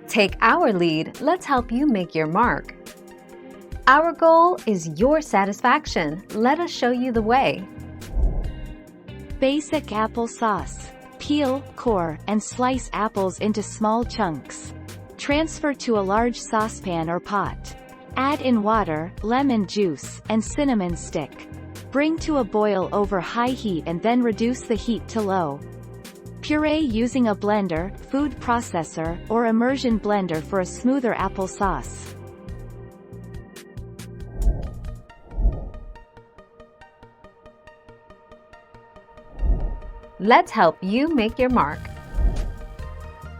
Take our lead, let's help you make your mark. Our goal is your satisfaction. Let us show you the way. Basic applesauce. Peel, core, and slice apples into small chunks. Transfer to a large saucepan or pot. Add in water, lemon juice, and cinnamon stick. Bring to a boil over high heat and then reduce the heat to low. Puree using a blender, food processor, or immersion blender for a smoother applesauce. Let's help you make your mark.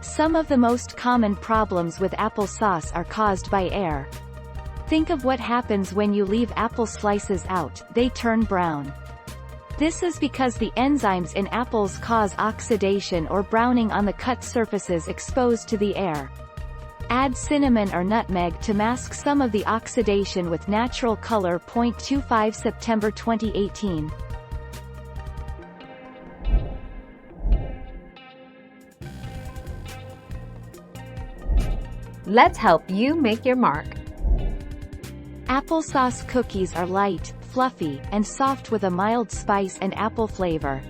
Some of the most common problems with applesauce are caused by air. Think of what happens when you leave apple slices out, they turn brown. This is because the enzymes in apples cause oxidation or browning on the cut surfaces exposed to the air. Add cinnamon or nutmeg to mask some of the oxidation with natural color. 0.25 September 2018. Let's help you make your mark. Applesauce cookies are light, fluffy, and soft with a mild spice and apple flavor.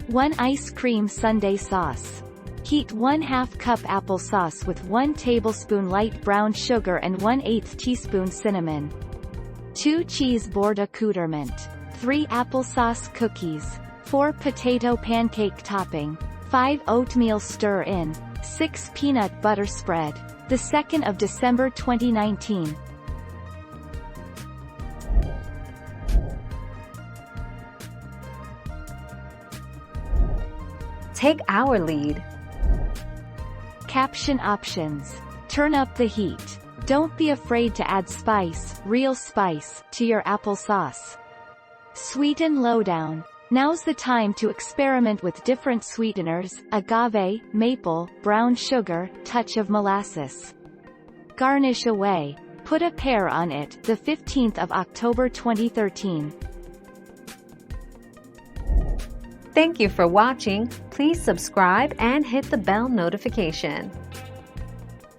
1 ice cream sundae sauce. Heat 1/2 cup applesauce with 1 tablespoon light brown sugar and 1/8 teaspoon cinnamon. 2 cheese board accoutrement. 3 applesauce cookies. 4 potato pancake topping. 5 oatmeal stir-in. 6 peanut butter spread. The 2nd of December 2019. Take our lead. Caption options. Turn up the heat. Don't be afraid to add spice, real spice, to your applesauce. Sweeten lowdown. Now's the time to experiment with different sweeteners: agave, maple, brown sugar, touch of molasses. Garnish away. Put a pear on it. The 15th of October 2013. Thank you for watching. Please subscribe and hit the bell notification.